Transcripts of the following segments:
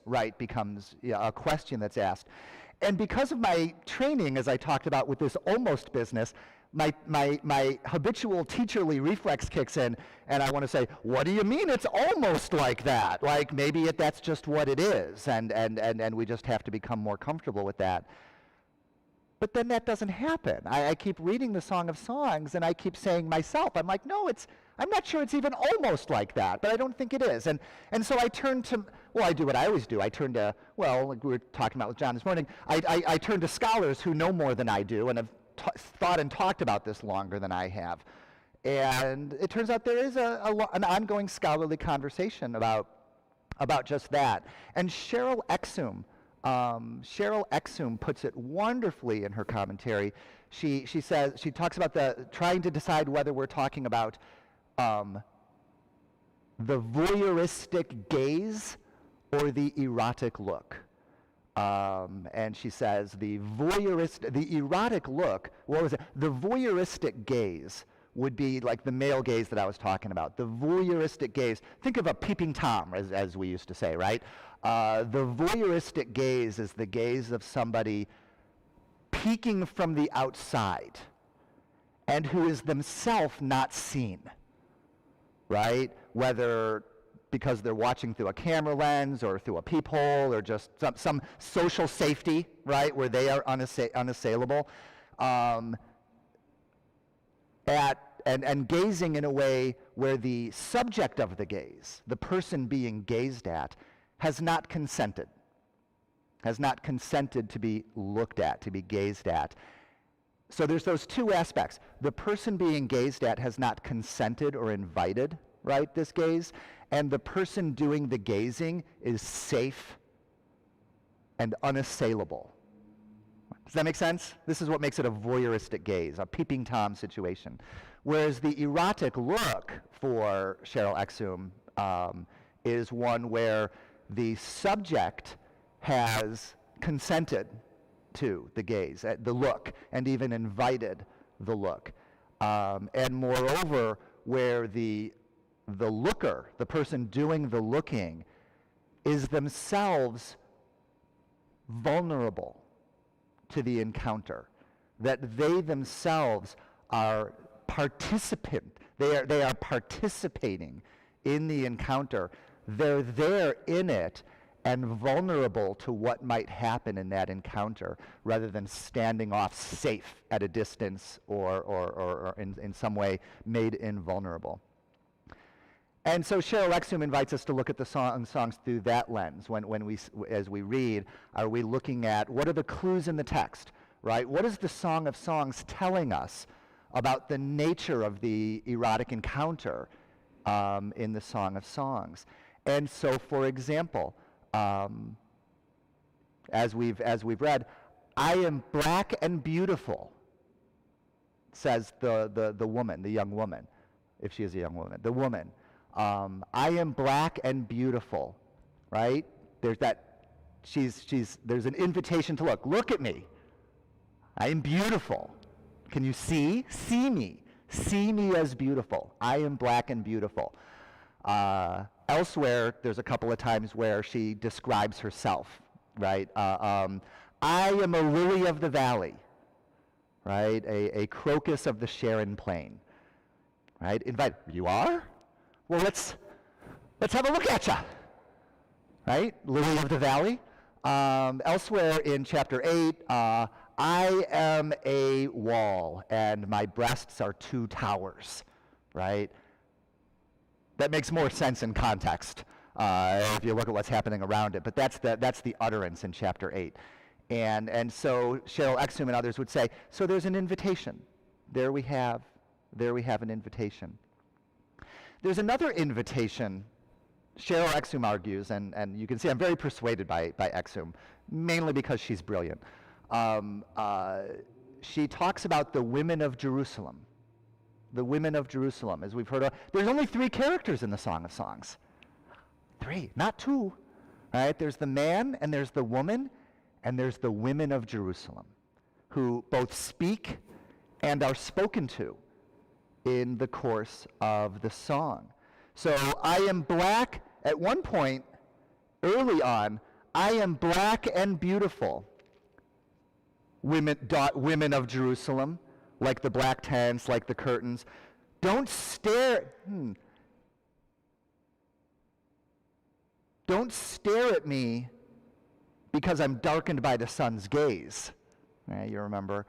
right, becomes a question that's asked. And because of my training, as I talked about with this almost business, my habitual teacherly reflex kicks in, and I want to say, what do you mean it's almost like that? Like maybe that's just what it is, and we just have to become more comfortable with that. But then that doesn't happen. I keep reading the Song of Songs, and I keep saying myself, I'm like, no, I'm not sure it's even almost like that, but I don't think it is. And so I turn to, I do what I always do. I turn to, like we were talking about with John this morning, I turn to scholars who know more than I do and have thought and talked about this longer than I have. And it turns out there is an ongoing scholarly conversation about just that. And Cheryl Exum puts it wonderfully in her commentary. She talks about trying to decide whether we're talking about the voyeuristic gaze or the erotic look. And she says the erotic look, the voyeuristic gaze would be like the male gaze that I was talking about. The voyeuristic gaze, think of a peeping Tom, as we used to say, right? The voyeuristic gaze is the gaze of somebody peeking from the outside and who is themselves not seen, right? Whether because they're watching through a camera lens or through a peephole or just some social safety, right, where they are unassailable. And gazing in a way where the subject of the gaze, the person being gazed at, has not consented to be looked at, to be gazed at. So there's those two aspects. The person being gazed at has not consented or invited, right, this gaze, and the person doing the gazing is safe and unassailable. Does that make sense? This is what makes it a voyeuristic gaze, a peeping Tom situation. Whereas the erotic look for Cheryl Exum is one where the subject has consented to the gaze, the look, and even invited the look. And moreover, where the looker, the person doing the looking, is themselves vulnerable to the encounter, that they themselves are they are participating in the encounter. They're there in it and vulnerable to what might happen in that encounter, rather than standing off safe at a distance or in some way made invulnerable. And so Cheryl Exum invites us to look at the songs through that lens. As we read, are we looking at what are the clues in the text, right? What is the Song of Songs telling us about the nature of the erotic encounter in the Song of Songs? And so, for example, as we've read, I am black and beautiful, says the woman, the young woman, if she is a young woman, the woman. I am black and beautiful, right? There's there's an invitation to look at me. I am beautiful. Can you see? See me as beautiful. I am black and beautiful. Elsewhere, there's a couple of times where she describes herself, right? I am a lily of the valley, right? A crocus of the Sharon plain, right? You are? Well, let's have a look at you, right? Lily of the valley. Elsewhere in chapter 8, I am a wall and my breasts are 2 towers, right? That makes more sense in context if you look at what's happening around it, but that's the utterance in chapter 8. And so Cheryl Exum and others would say, so there's an invitation. There we have an invitation. There's another invitation. Cheryl Exum argues, and you can see I'm very persuaded by Exum, mainly because she's brilliant. She talks about the women of Jerusalem. The women of Jerusalem, as we've heard of. There's only 3 characters in the Song of Songs. 3, not 2. Right? There's the man, and there's the woman, and there's the women of Jerusalem, who both speak and are spoken to in the course of the song. So I am black. At one point, early on, I am black and beautiful. Women of Jerusalem, like the black tents, like the curtains. Don't stare. Don't stare at me because I'm darkened by the sun's gaze. You remember.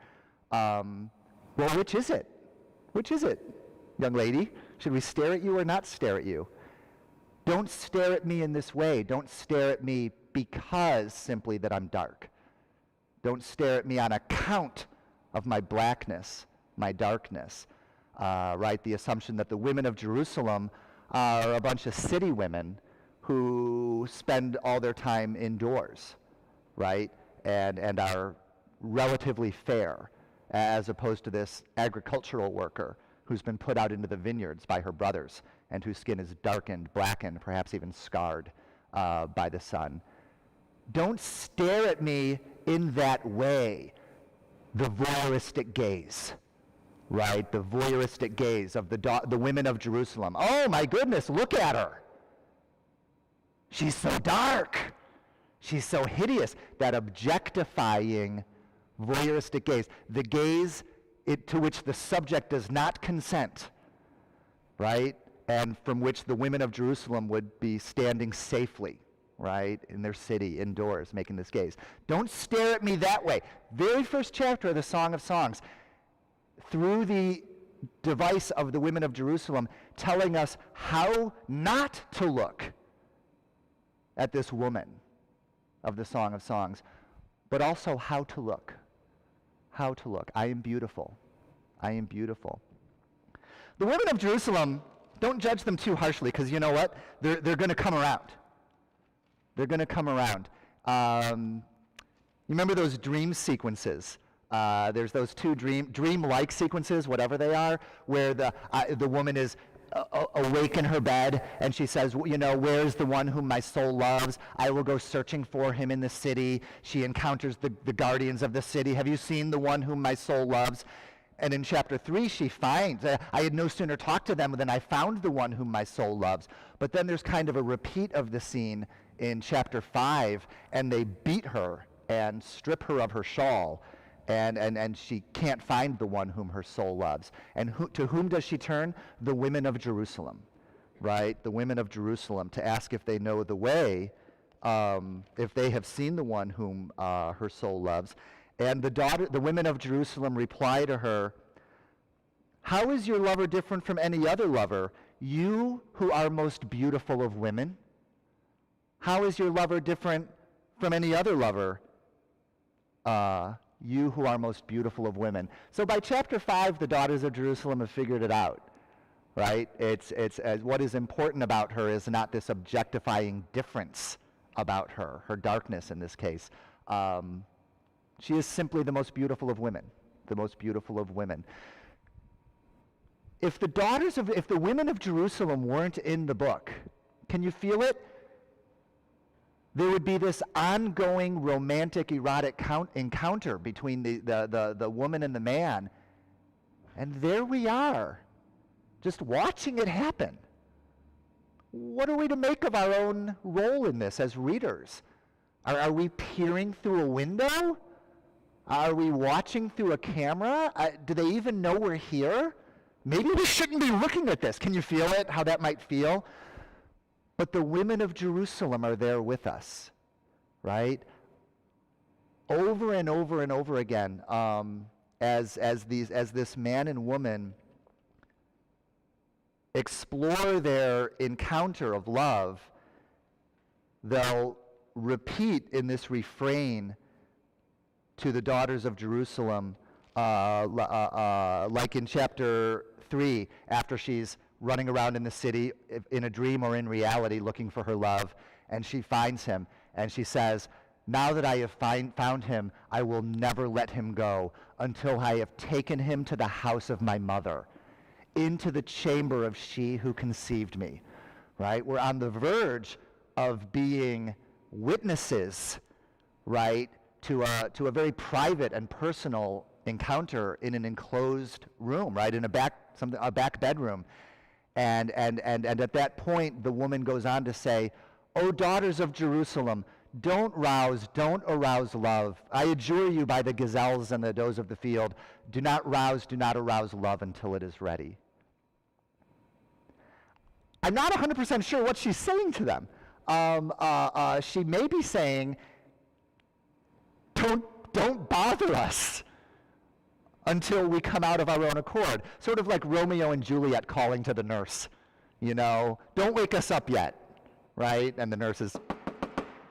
Well, which is it? Which is it, young lady? Should we stare at you or not stare at you? Don't stare at me in this way. Don't stare at me because simply that I'm dark. Don't stare at me on account of my blackness, my darkness. Right? The assumption that the women of Jerusalem are a bunch of city women who spend all their time indoors, right? And are relatively fair, as opposed to this agricultural worker who's been put out into the vineyards by her brothers and whose skin is darkened, blackened, perhaps even scarred by the sun. Don't stare at me in that way. The voyeuristic gaze, right? The voyeuristic gaze of the women of Jerusalem. Oh my goodness, look at her. She's so dark. She's so hideous. That objectifying voyeuristic gaze. The gaze to which the subject does not consent, right? And from which the women of Jerusalem would be standing safely, right, in their city, indoors, making this gaze. Don't stare at me that way. Very first chapter of the Song of Songs, through the device of the women of Jerusalem, telling us how not to look at this woman of the Song of Songs, but also how to look. How to look. I am beautiful. I am beautiful. The women of Jerusalem, don't judge them too harshly, because you know what? They're going to come around. They're going to come around. You remember those dream sequences? There's those two dream-like sequences, whatever they are, where the woman is awake in her bed, and she says, you know, where's the one whom my soul loves? I will go searching for him in the city. She encounters the guardians of the city. Have you seen the one whom my soul loves? And in chapter 3, she finds, I had no sooner talked to them than I found the one whom my soul loves. But then there's kind of a repeat of the scene in chapter 5, and they beat her and strip her of her shawl. And she can't find the one whom her soul loves. And to whom does she turn? The women of Jerusalem, right? The women of Jerusalem, to ask if they know the way, if they have seen the one whom her soul loves. And the women of Jerusalem reply to her, how is your lover different from any other lover? You who are most beautiful of women? How is your lover different from any other lover? You who are most beautiful of women. So by chapter 5, the daughters of Jerusalem have figured it out, right? It's what is important about her is not this objectifying difference about her darkness in this case. She is simply the most beautiful of women, the most beautiful of women. If the women of Jerusalem weren't in the book, can you feel it? There would be this ongoing romantic, erotic encounter between the woman and the man. And there we are, just watching it happen. What are we to make of our own role in this as readers? Are we peering through a window? Are we watching through a camera? Do they even know we're here? Maybe we shouldn't be looking at this. Can you feel it, how that might feel? But the women of Jerusalem are there with us, right? Over and over and over again, as this man and woman explore their encounter of love, they'll repeat in this refrain to the daughters of Jerusalem, like in chapter 3, after she's running around in the city in a dream or in reality looking for her love, and she finds him, and she says, now that I have found him, I will never let him go until I have taken him to the house of my mother, into the chamber of she who conceived me, right? We're on the verge of being witnesses, right, to a very private and personal encounter in an enclosed room, right, in a back bedroom. And at that point, the woman goes on to say, O daughters of Jerusalem, Don't arouse love. I adjure you by the gazelles and the does of the field, do not arouse love until it is ready. I'm not 100% sure what she's saying to them. She may be saying, don't bother us until we come out of our own accord. Sort of like Romeo and Juliet calling to the nurse, don't wake us up yet, right? And the nurse is,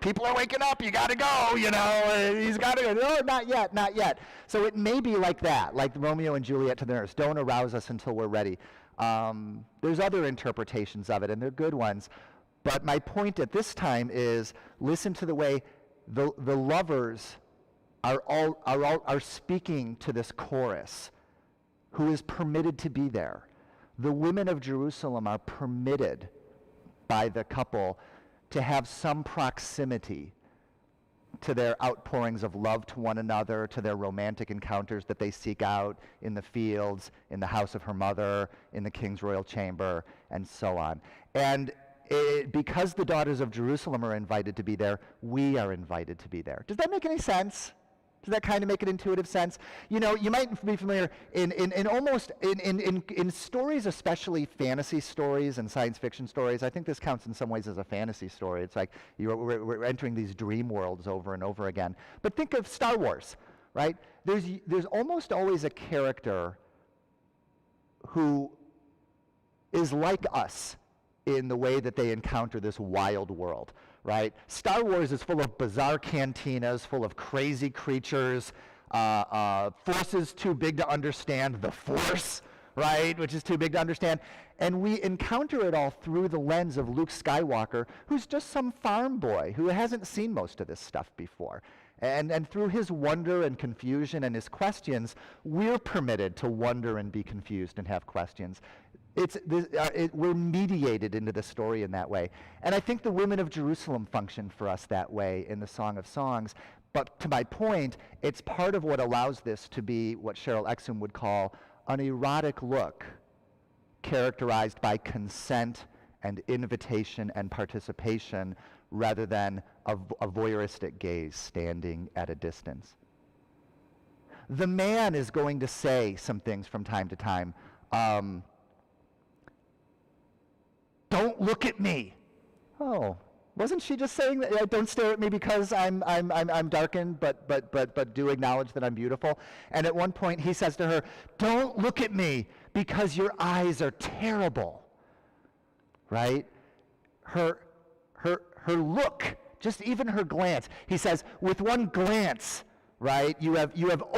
people are waking up, you gotta go, he's gotta go, no, not yet. So it may be like that, like Romeo and Juliet to the nurse, don't arouse us until we're ready. There's other interpretations of it, and they're good ones. But my point at this time is, listen to the way the lovers are speaking to this chorus, who is permitted to be there. The women of Jerusalem are permitted by the couple to have some proximity to their outpourings of love to one another, to their romantic encounters that they seek out in the fields, in the house of her mother, in the king's royal chamber, and so on. And because the daughters of Jerusalem are invited to be there, we are invited to be there. Does that make any sense? Does that kind of make an intuitive sense? You might be familiar in stories, especially fantasy stories and science fiction stories. I think this counts in some ways as a fantasy story. It's like we're entering these dream worlds over and over again. But think of Star Wars, right? There's almost always a character who is like us in the way that they encounter this wild world, right? Star Wars is full of bizarre cantinas, full of crazy creatures, forces too big to understand, the Force, right, which is too big to understand. And we encounter it all through the lens of Luke Skywalker, who's just some farm boy who hasn't seen most of this stuff before. And through his wonder and confusion and his questions, we're permitted to wonder and be confused and have questions. We're mediated into the story in that way. And I think the women of Jerusalem function for us that way in the Song of Songs. But to my point, it's part of what allows this to be what Cheryl Exum would call an erotic look, characterized by consent and invitation and participation, rather than a voyeuristic gaze standing at a distance. The man is going to say some things from time to time. Don't look at me. Oh, wasn't she just saying that? Don't stare at me because I'm darkened, but do acknowledge that I'm beautiful. And at one point he says to her, don't look at me because your eyes are terrible. Right? Her look, just even her glance. He says, with one glance, right? You have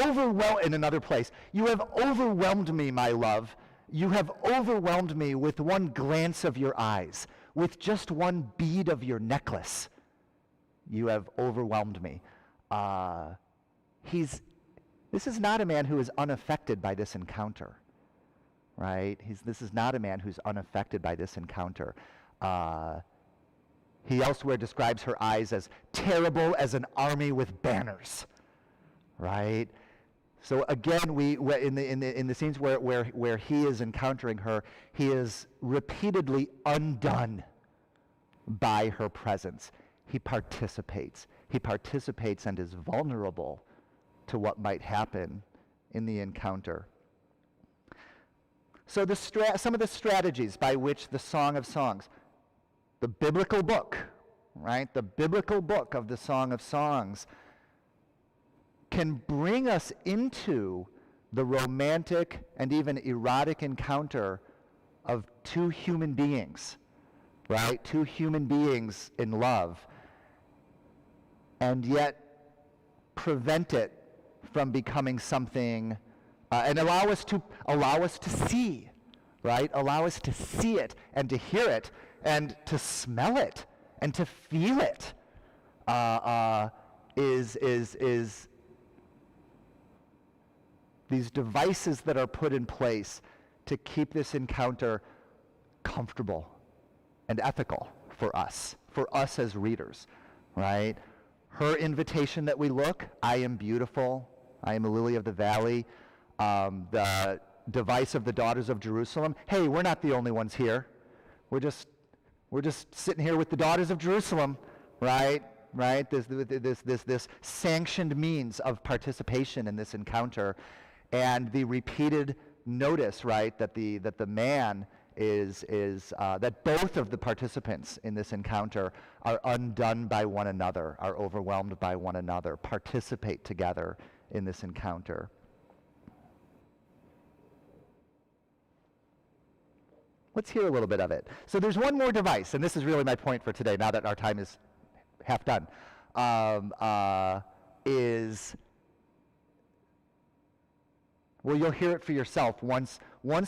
overwhelmed, in another place, you have overwhelmed me, my love. You have overwhelmed me with one glance of your eyes, with just one bead of your necklace. You have overwhelmed me. This is not a man who is unaffected by this encounter, right? This is not a man who's unaffected by this encounter. He elsewhere describes her eyes as terrible as an army with banners, right? So again, in the scenes where he is encountering her, he is repeatedly undone by her presence. He participates. He participates and is vulnerable to what might happen in the encounter. So some of the strategies by which the Song of Songs, the biblical book, right? The biblical book of the Song of Songs, can bring us into the romantic and even erotic encounter of two human beings, right? Two human beings in love, and yet prevent it from becoming something, and allow us to see, right? Allow us to see it and to hear it and to smell it and to feel it. Is these devices that are put in place to keep this encounter comfortable and ethical for us as readers, right? Her invitation that we look, I am beautiful, I am a lily of the valley. The device of the daughters of Jerusalem, hey, we're not the only ones here. We're just sitting here with the daughters of Jerusalem, right? right? This sanctioned means of participation in this encounter, and the repeated notice, right, that the man is that both of the participants in this encounter are undone by one another, are overwhelmed by one another, participate together in this encounter. Let's hear a little bit of it. So there's one more device, and this is really my point for today, now that our time is half done, well, you'll hear it for yourself once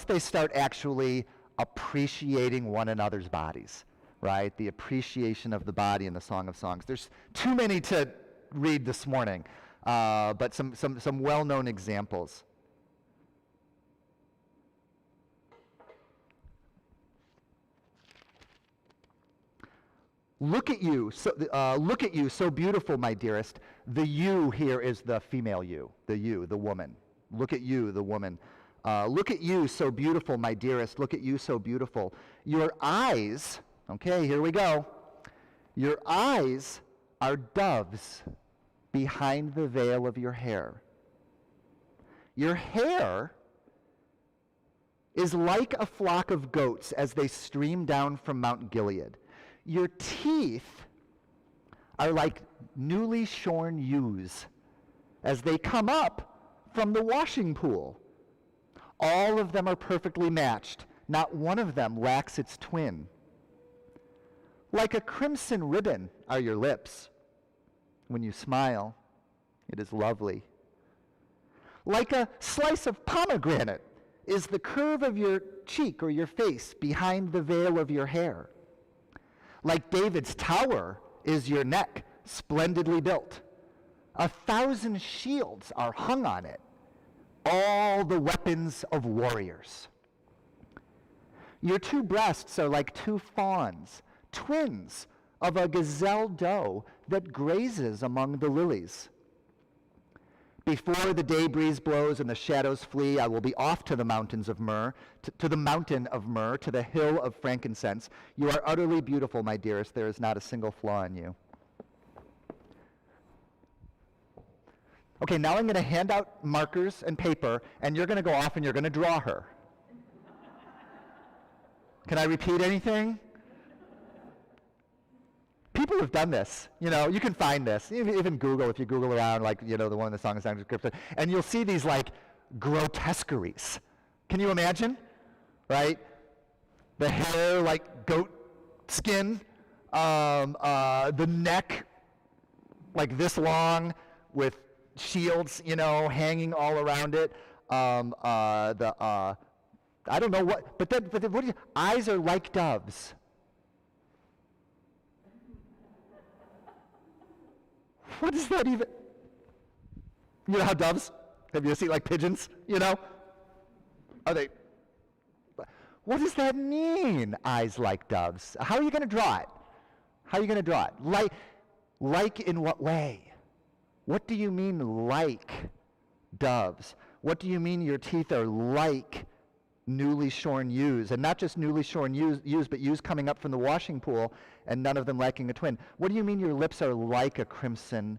they start actually appreciating one another's bodies, right? The appreciation of the body in the Song of Songs. There's too many to read this morning, but some well-known examples. Look at you, so beautiful, my dearest. The you here is the female you, the woman. Look at you, the woman. Look at you, so beautiful, my dearest. Look at you, so beautiful. Your eyes, okay, here we go. Your eyes are doves behind the veil of your hair. Your hair is like a flock of goats as they stream down from Mount Gilead. Your teeth are like newly shorn ewes as they come up from the washing pool. All of them are perfectly matched. Not one of them lacks its twin. Like a crimson ribbon are your lips. When you smile, it is lovely. Like a slice of pomegranate is the curve of your cheek or your face behind the veil of your hair. Like David's tower is your neck, splendidly built. 1,000 shields are hung on it, all the weapons of warriors. Your two breasts are like two fawns, twins of a gazelle doe that grazes among the lilies. Before the day breeze blows and the shadows flee, I will be off to the mountains of myrrh, to the mountain of myrrh, to the hill of frankincense. You are utterly beautiful, my dearest. There is not a single flaw in you. Okay, now I'm going to hand out markers and paper, and you're going to go off and you're going to draw her. Can I repeat anything? People have done this. You know, you can find this. Even Google, if you Google around, like, you know, the one in the Song of Songs description, and you'll see these, like, grotesqueries. Can you imagine? Right? The hair, like, goat skin. The neck, like, this long with shields, you know, hanging all around it. I don't know what, but then what do you, eyes are like doves. What is that even? You know how doves, have you seen like pigeons, you know? Are they, what does that mean, eyes like doves? How are you going to draw it? How are you going to draw it? Like in what way? What do you mean like doves? What do you mean your teeth are like newly shorn ewes? And not just newly shorn ewes, but ewes coming up from the washing pool and none of them lacking a twin. What do you mean your lips are like a crimson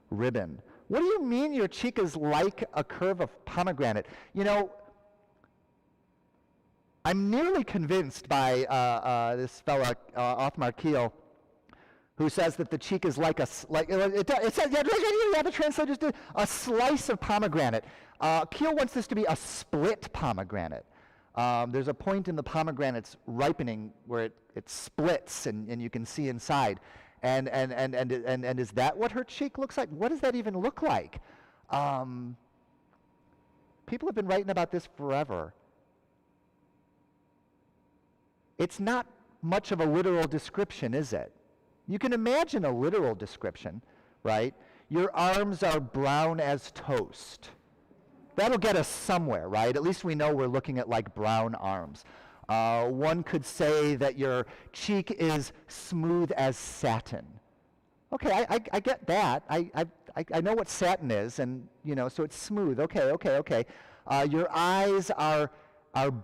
ribbon? What do you mean your cheek is like a curve of pomegranate? You know, I'm nearly convinced by this fella, Othmar Keel, who says that the cheek is like it says, yeah, the translators did, a slice of pomegranate. Keel wants this to be a split pomegranate. There's a point in the pomegranate's ripening where it splits and you can see inside. And is that what her cheek looks like? What does that even look like? People have been writing about this forever. It's not much of a literal description, is it? You can imagine a literal description, right? Your arms are brown as toast. That'll get us somewhere, right? At least we know we're looking at like brown arms. One could say that your cheek is smooth as satin. Okay, I get that. I know what satin is, and you know, so it's smooth. Okay. Your eyes are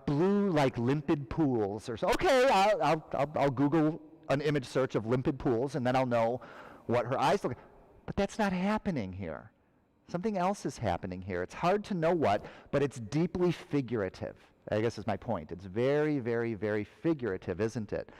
blue like limpid pools, or so. Okay, I'll Google an image search of limpid pools, and then I'll know what her eyes look like. But that's not happening here. Something else is happening here. It's hard to know what, but it's deeply figurative, I guess is my point. It's very, very, very figurative, isn't it?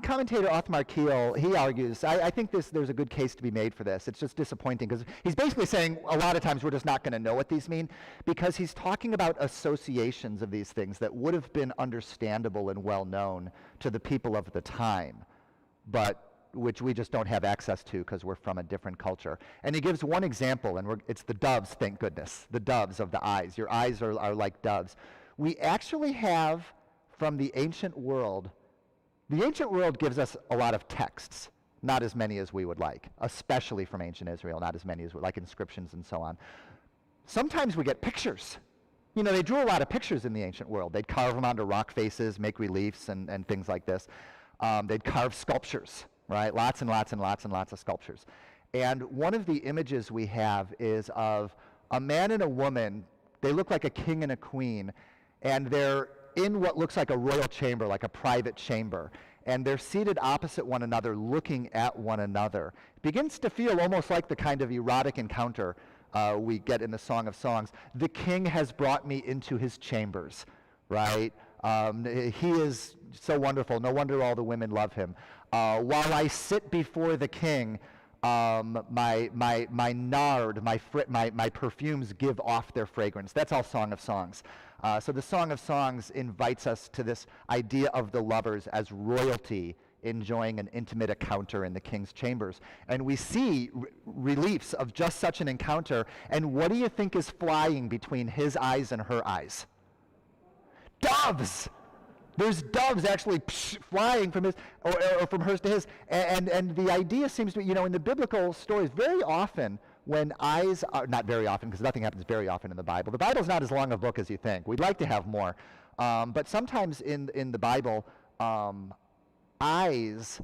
Commentator Othmar Kiel, he argues, I think there's a good case to be made for this. It's just disappointing because he's basically saying a lot of times we're just not going to know what these mean, because he's talking about associations of these things that would have been understandable and well known to the people of the time, but which we just don't have access to because we're from a different culture. And he gives one example, and it's the doves, thank goodness, the doves of the eyes. Your eyes are like doves. We actually have, from the ancient world, the ancient world gives us a lot of texts, not as many as we would like, especially from ancient Israel, not as many as we like, inscriptions and so on. Sometimes we get pictures. You know, they drew a lot of pictures in the ancient world. They'd carve them onto rock faces, make reliefs and things like this. They'd carve sculptures, right? Lots and lots and lots and lots of sculptures. And one of the images we have is of a man and a woman. They look like a king and a queen, and they're in what looks like a royal chamber, like a private chamber, and they're seated opposite one another, looking at one another. It begins to feel almost like the kind of erotic encounter we get in the Song of Songs. The king has brought me into his chambers, right? He is so wonderful. No wonder all the women love him. While I sit before the king, my nard, my perfumes give off their fragrance. That's all Song of Songs. So the Song of Songs invites us to this idea of the lovers as royalty enjoying an intimate encounter in the king's chambers. And we see reliefs of just such an encounter. And what do you think is flying between his eyes and her eyes? Doves! There's doves actually flying from his, or from hers to his. And the idea seems to be, you know, in the biblical stories, very often when eyes are, not very often, because nothing happens very often in the Bible's not as long a book as you think. We'd like to have more. But sometimes in the Bible, eyes,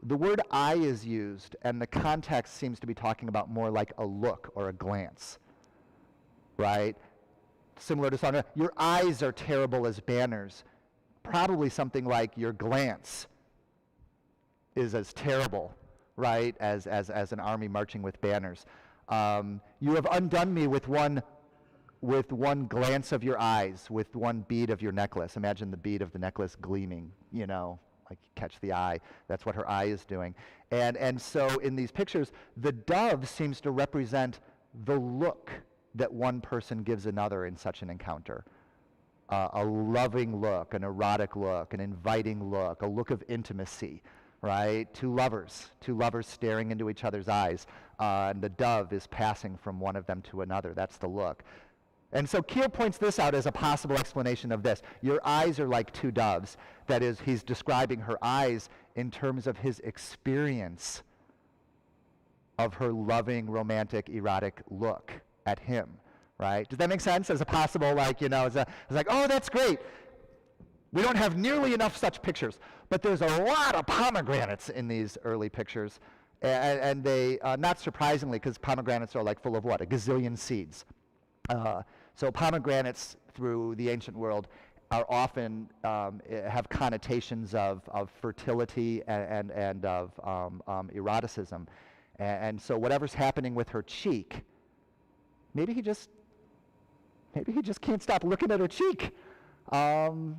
the word eye is used, and the context seems to be talking about more like a look or a glance, right? Similar to Song of, your eyes are terrible as banners. Probably something like your glance is as terrible, right, as an army marching with banners. You have undone me with one glance of your eyes, with one bead of your necklace. Imagine the bead of the necklace gleaming, you know, like catch the eye. That's what her eye is doing. And so in these pictures, the dove seems to represent the look that one person gives another in such an encounter. A loving look, an erotic look, an inviting look, a look of intimacy, right? Two lovers staring into each other's eyes, and the dove is passing from one of them to another. That's the look. And so Kiel points this out as a possible explanation of this. Your eyes are like two doves. That is, he's describing her eyes in terms of his experience of her loving, romantic, erotic look at him, right? Does that make sense as a possible, like, you know, it's like, oh, that's great. We don't have nearly enough such pictures, but there's a lot of pomegranates in these early pictures, and they, not surprisingly, because pomegranates are like full of what? A gazillion seeds. So pomegranates through the ancient world are often, have connotations of fertility and of eroticism. And so whatever's happening with her cheek, maybe he just can't stop looking at her cheek. And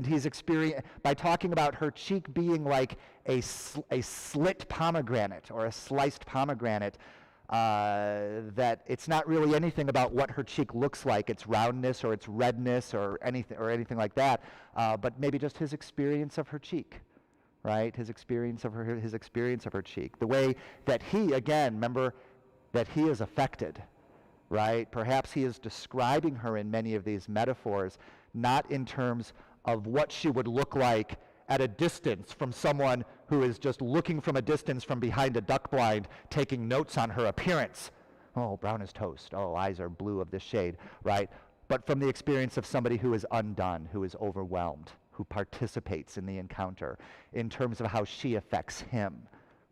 he's by talking about her cheek being like a slit pomegranate or a sliced pomegranate, that it's not really anything about what her cheek looks like, its roundness or its redness or anything like that, but maybe just his experience of her cheek, right? His experience of her cheek. The way that he, again, remember that he is affected, right? Perhaps he is describing her in many of these metaphors, not in terms of what she would look like at a distance from someone who is just looking from a distance from behind a duck blind, taking notes on her appearance. Oh, brown as toast. Oh, eyes are blue of this shade, right? But from the experience of somebody who is undone, who is overwhelmed, who participates in the encounter, in terms of how she affects him,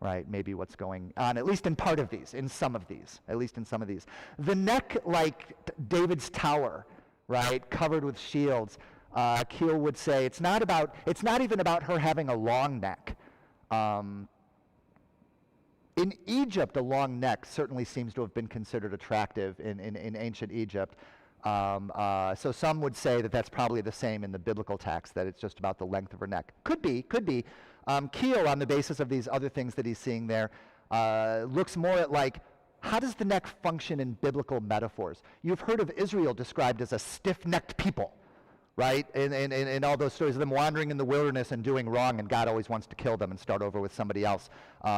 right? Maybe what's going on, at least in part of these, in some of these, at least in some of these. The neck, like David's tower, right, covered with shields. Keel would say it's not even about her having a long neck. In Egypt, a long neck certainly seems to have been considered attractive in ancient Egypt. So some would say that that's probably the same in the biblical text, that it's just about the length of her neck. Could be. Keel, on the basis of these other things that he's seeing there, looks more at like, how does the neck function in biblical metaphors? You've heard of Israel described as a stiff-necked people, right? In all those stories of them wandering in the wilderness and doing wrong, and God always wants to kill them and start over with somebody else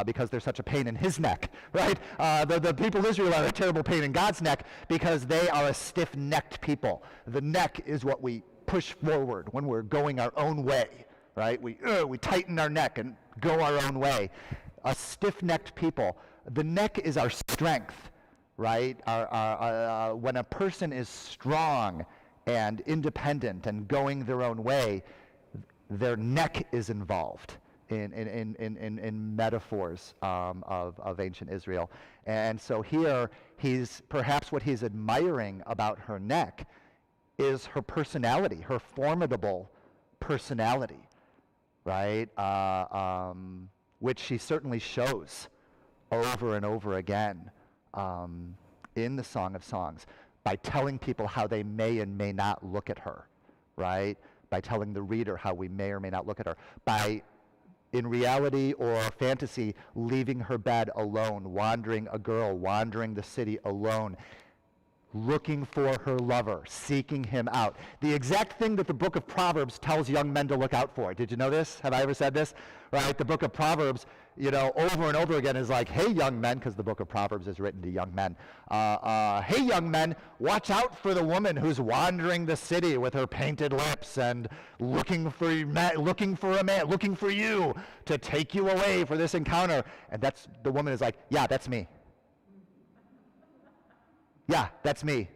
because they're such a pain in his neck, right? The people of Israel are a terrible pain in God's neck because they are a stiff-necked people. The neck is what we push forward when we're going our own way, right? We tighten our neck and go our own way. A stiff-necked people. The neck is our strength, right? When a person is strong and independent and going their own way, their neck is involved in metaphors of ancient Israel. And so here, perhaps what he's admiring about her neck is her personality, her formidable personality, right? Which she certainly shows over and over again in the Song of Songs, by telling people how they may and may not look at her, right? By telling the reader how we may or may not look at her. By, in reality or fantasy, leaving her bed alone, wandering the city alone, looking for her lover, seeking him out. The exact thing that the book of Proverbs tells young men to look out for. Did you know this? Have I ever said this? Right? The book of Proverbs, over and over again is like, hey, young men, because the book of Proverbs is written to young men. Hey, young men, watch out for the woman who's wandering the city with her painted lips and looking for a man, looking for you to take you away for this encounter. And the woman is like, yeah, that's me. Yeah, that's me.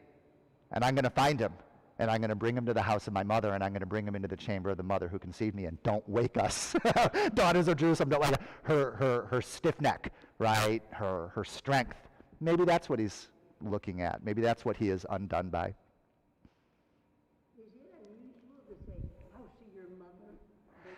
And I'm going to find him. And I'm going to bring him to the house of my mother, and I'm going to bring him into the chamber of the mother who conceived me. And don't wake us, daughters of Jerusalem. Don't wake us. Her stiff neck, right? Her strength. Maybe that's what he's looking at. Maybe that's what he is undone by. Is it unusual to say, house of your mother? They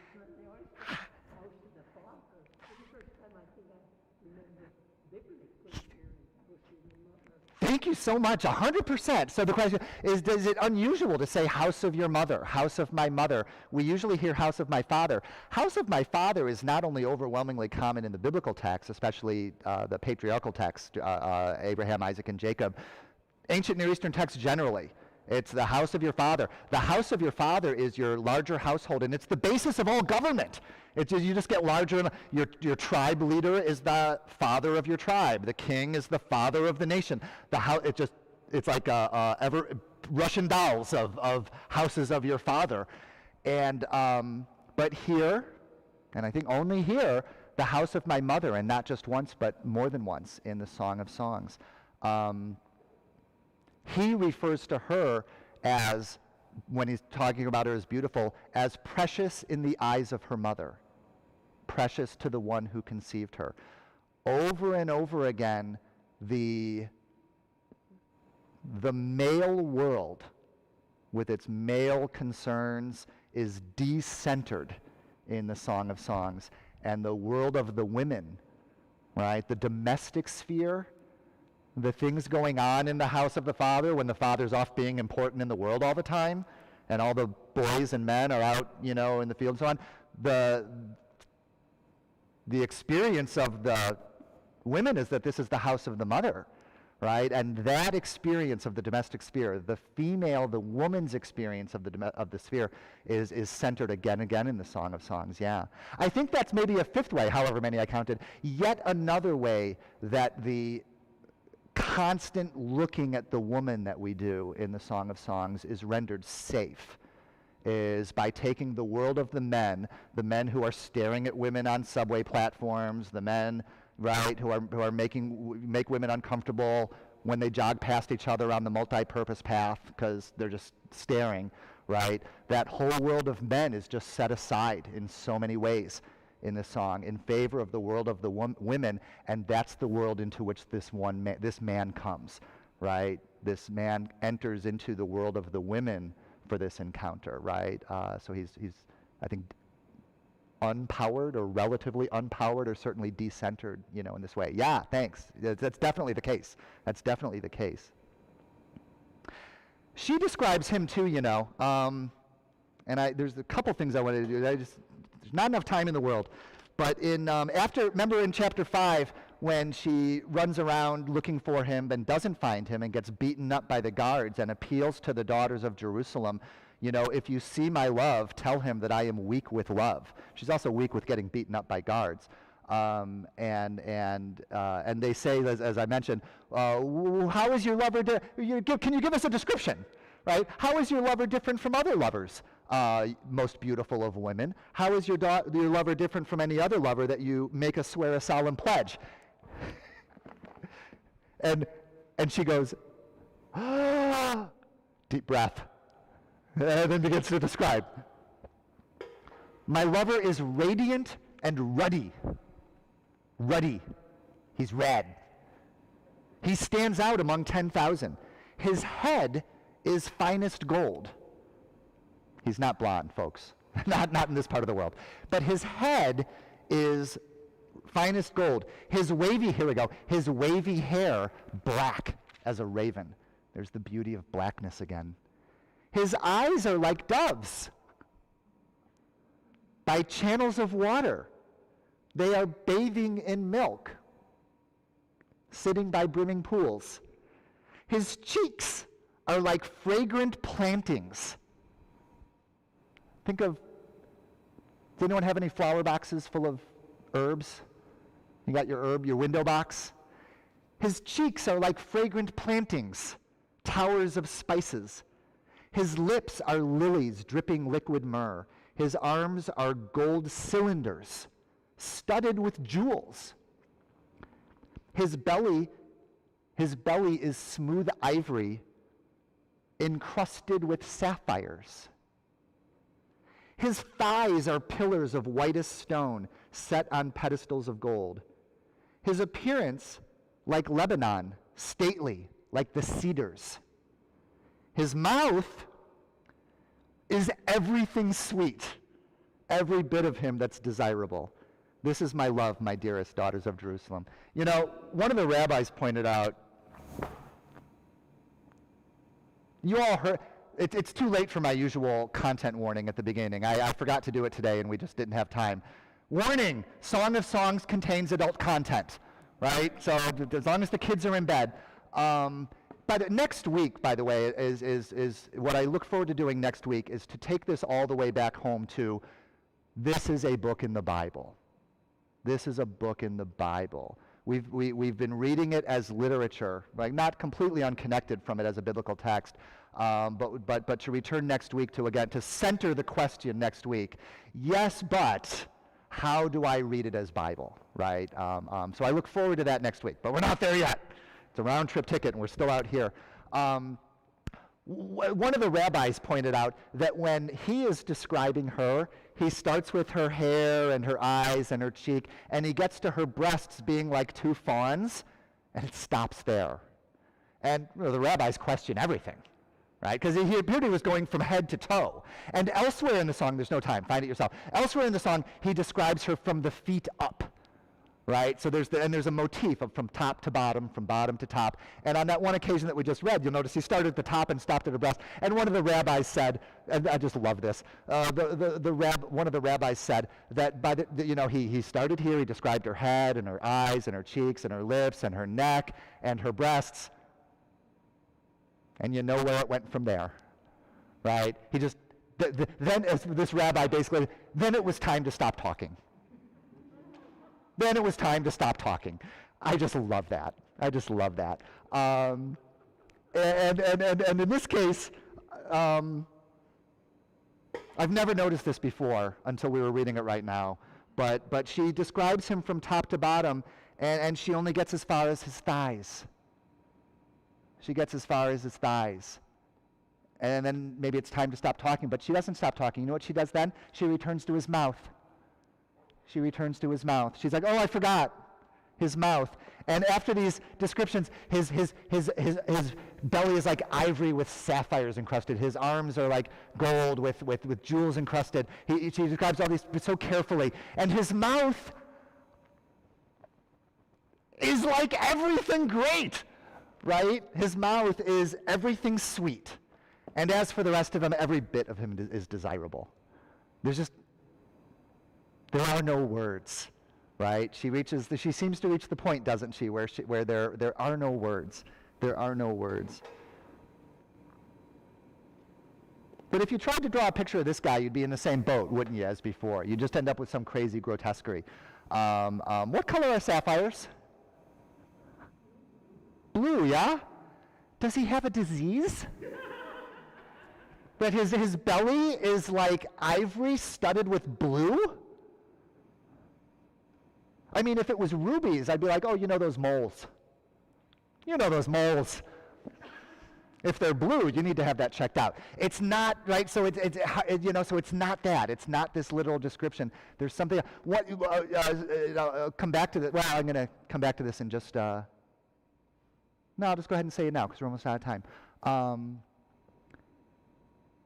always say house of the father. It's the first time I think I remember biblically hearing house of your mother. Thank you so much, 100%. So the question is it unusual to say house of your mother, house of my mother? We usually hear house of my father. House of my father is not only overwhelmingly common in the biblical text, especially the patriarchal text, Abraham, Isaac, and Jacob. Ancient Near Eastern texts generally. It's the house of your father. The house of your father is your larger household, and it's the basis of all government. You just get larger. Your tribe leader is the father of your tribe. The king is the father of the nation. It's like Russian dolls of houses of your father. And but here, and I think only here, the house of my mother, and not just once, but more than once in the Song of Songs. He refers to her as, when he's talking about her as beautiful, as precious in the eyes of her mother, precious to the one who conceived her. Over and over again, the male world, with its male concerns, is decentered in the Song of Songs, and the world of the women, right, the domestic sphere, the things going on in the house of the father when the father's off being important in the world all the time, and all the boys and men are out, in the field and so on. The experience of the women is that this is the house of the mother, right? And that experience of the domestic sphere, the woman's experience of the sphere is centered again and again in the Song of Songs, yeah. I think that's maybe a fifth way, however many I counted, yet another way that the constant looking at the woman that we do in the Song of Songs is rendered safe, is by taking the world of the men who are staring at women on subway platforms, the men, right, who are make women uncomfortable when they jog past each other on the multi-purpose path because they're just staring, right? That whole world of men is just set aside in so many ways in this song in favor of the world of the women, and that's the world into which this man comes, right? this man enters into the world of the women for this encounter, right? So he's, I think, unpowered or relatively unpowered or certainly decentered, in this way. Yeah, thanks. That's definitely the case. That's definitely the case. She describes him too, and there's a couple things I wanted to do. There's not enough time in the world. But remember in chapter 5, when she runs around looking for him and doesn't find him and gets beaten up by the guards and appeals to the daughters of Jerusalem, if you see my love, tell him that I am weak with love. She's also weak with getting beaten up by guards. And they say, as I mentioned, how is your lover, can you give us a description, right? How is your lover different from other lovers, most beautiful of women? How is your lover different from any other lover that you make us swear a solemn pledge? and she goes, deep breath, and then begins to describe. My lover is radiant and ruddy. Ruddy. He's red. He stands out among 10,000. His head is finest gold. He's not blonde, folks. not in this part of the world. But his head is finest gold. His wavy hair, black as a raven. There's the beauty of blackness again. His eyes are like doves by channels of water. They are bathing in milk, sitting by brimming pools. His cheeks are like fragrant plantings. Does anyone have any flower boxes full of herbs? You got your window box? His cheeks are like fragrant plantings, towers of spices. His lips are lilies dripping liquid myrrh. His arms are gold cylinders, studded with jewels. His belly is smooth ivory, encrusted with sapphires. His thighs are pillars of whitest stone, set on pedestals of gold. His appearance, like Lebanon, stately, like the cedars. His mouth is everything sweet, every bit of him that's desirable. This is my love, my dearest daughters of Jerusalem. One of the rabbis pointed out, you all heard, it's too late for my usual content warning at the beginning. I forgot to do it today and we just didn't have time. Warning, Song of Songs contains adult content, right? So as long as the kids are in bed. But next week, by the way, is what I look forward to doing next week is to take this all the way back home to, this is a book in the Bible. This is a book in the Bible. We've been reading it as literature, like not completely unconnected from it as a biblical text, but to return next week to center the question next week. Yes, but how do I read it as Bible, right? So I look forward to that next week, but we're not there yet. It's a round trip ticket and we're still out here. One of the rabbis pointed out that when he is describing her, he starts with her hair and her eyes and her cheek, and he gets to her breasts being like two fawns, and it stops there. And the rabbis question everything, right? Because he appeared he was going from head to toe. And elsewhere in the song, there's no time, find it yourself. Elsewhere in the song, he describes her from the feet up. Right? So there's a motif of from top to bottom, from bottom to top. And on that one occasion that we just read, you'll notice he started at the top and stopped at her breast. And one of the rabbis said, and I just love this, one of the rabbis said that he started here, he described her head and her eyes and her cheeks and her lips and her neck and her breasts. And you know where it went from there, right? Then as this rabbi basically, then it was time to stop talking. Then it was time to stop talking. I just love that. And in this case, I've never noticed this before until we were reading it right now. But she describes him from top to bottom, and she only gets as far as his thighs. She gets as far as his thighs. And then maybe it's time to stop talking, but she doesn't stop talking. You know what she does then? She returns to his mouth. She returns to his mouth. She's like, oh, I forgot his mouth. And after these descriptions, his belly is like ivory with sapphires encrusted. His arms are like gold with jewels encrusted. She describes all these so carefully. And his mouth is like everything great, right? His mouth is everything sweet. And as for the rest of him, every bit of him is desirable. There are no words, right? She seems to reach the point, doesn't she, where there are no words. There are no words. But if you tried to draw a picture of this guy, you'd be in the same boat, wouldn't you, as before? You'd just end up with some crazy grotesquerie. What color are sapphires? Blue, yeah? Does he have a disease? That his belly is like ivory studded with blue? I mean, if it was rubies, I'd be like, oh, you know those moles. You know those moles. If they're blue, you need to have that checked out. It's not, right? So so it's not that. It's not this literal description. There's something. Come back to this. Well, I'm going to come back to this in just. No, I'll just go ahead and say it now because we're almost out of time.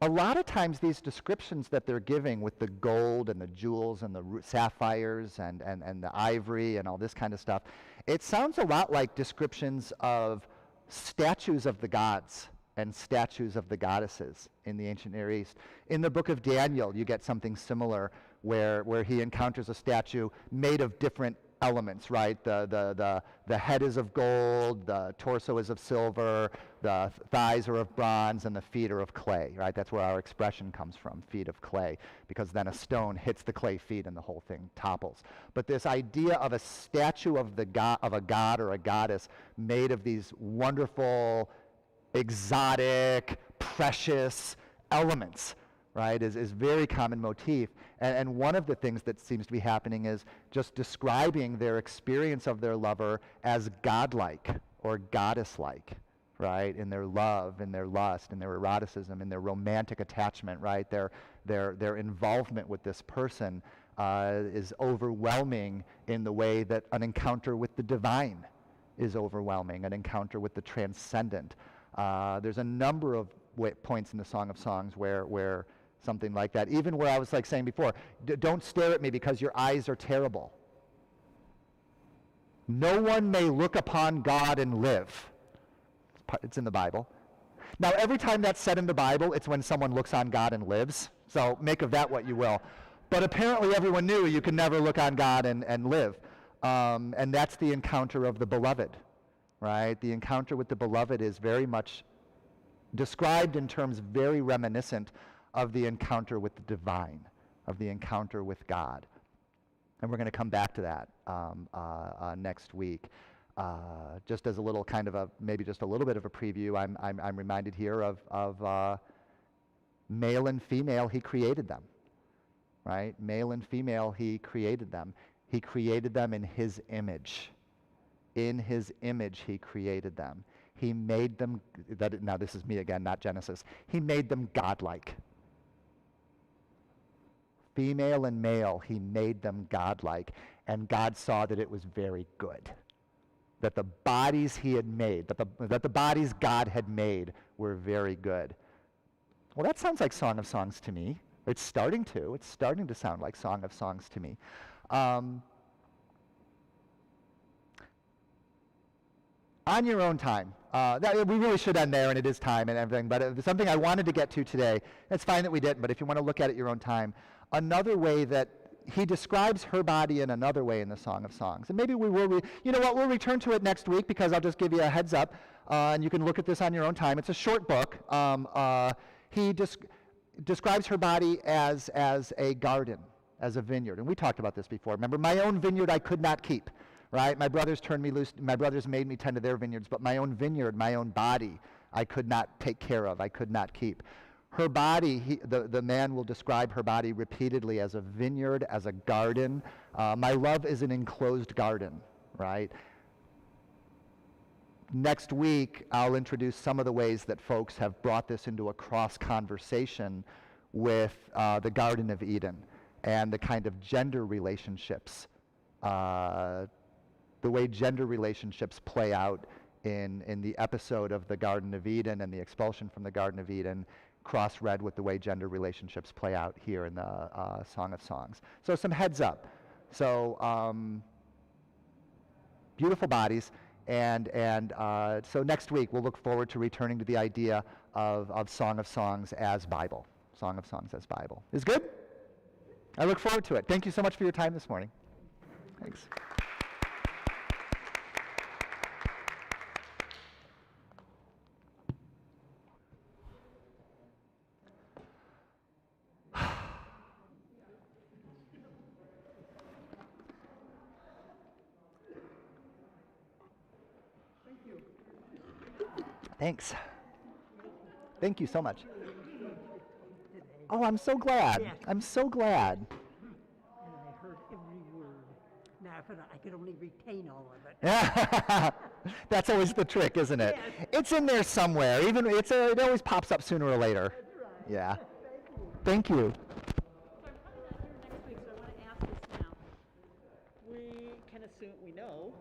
A lot of times these descriptions that they're giving with the gold and the jewels and the sapphires and the ivory and all this kind of stuff, it sounds a lot like descriptions of statues of the gods and statues of the goddesses in the ancient Near East. In the book of Daniel, you get something similar where he encounters a statue made of different elements, right? The head is of gold, the torso is of silver, the thighs are of bronze, and the feet are of clay, right? That's where our expression comes from, feet of clay, because then a stone hits the clay feet and the whole thing topples. But this idea of a statue of a god or a goddess made of these wonderful, exotic, precious elements, right, is very common motif. And one of the things that seems to be happening is just describing their experience of their lover as godlike or goddess-like, right, in their love, in their lust, in their eroticism, in their romantic attachment, right, their involvement with this person is overwhelming in the way that an encounter with the divine is overwhelming, an encounter with the transcendent. There's a number of points in the Song of Songs where something like that, even where I was like saying before, don't stare at me because your eyes are terrible. No one may look upon God and live. It's in the Bible. Now, every time that's said in the Bible, it's when someone looks on God and lives. So make of that what you will. But apparently everyone knew you can never look on God and live. And that's the encounter of the beloved, right? The encounter with the beloved is very much described in terms very reminiscent of the encounter with the divine, of the encounter with God. And we're going to come back to that next week. Just as a little kind of maybe just a little bit of a preview, I'm reminded here of male and female, he created them, right? Male and female, he created them. He created them in his image. In his image, he created them. He made them, now this is me again, not Genesis. He made them godlike. Female and male, he made them godlike. And God saw that it was very good. That the bodies he had made, that the bodies God had made were very good. Well, that sounds like Song of Songs to me. It's starting to sound like Song of Songs to me. On your own time. We really should end there, and it is time and everything, but it was something I wanted to get to today. It's fine that we didn't, but if you want to look at it your own time. Another way that he describes her body in another way in the Song of Songs. And maybe we will, we'll return to it next week because I'll just give you a heads up, and you can look at this on your own time. It's a short book. He describes her body as a garden, as a vineyard. And we talked about this before. Remember, my own vineyard I could not keep. Right? My brothers turned me loose. My brothers made me tend to their vineyards, but my own vineyard, my own body, I could not take care of. I could not keep. Her body, the man will describe her body repeatedly as a vineyard, as a garden. My love is an enclosed garden, right? Next week, I'll introduce some of the ways that folks have brought this into a cross-conversation with the Garden of Eden and the kind of gender relationships the way gender relationships play out in the episode of the Garden of Eden and the expulsion from the Garden of Eden, cross-read with the way gender relationships play out here in the Song of Songs. So some heads up. So beautiful bodies, and so next week we'll look forward to returning to the idea of Song of Songs as Bible. Song of Songs as Bible. Is good? I look forward to it. Thank you so much for your time this morning. Thanks. Thanks. Thank you so much. Oh, I'm so glad. Yes. I'm so glad. And I heard every word. Now, if I could only retain all of it. That's always the trick, isn't it? Yes. It's in there somewhere. Even it always pops up sooner or later. That's right. Yeah. Thank you. So I'm probably not here next week, so I want to ask this now. We can assume, we know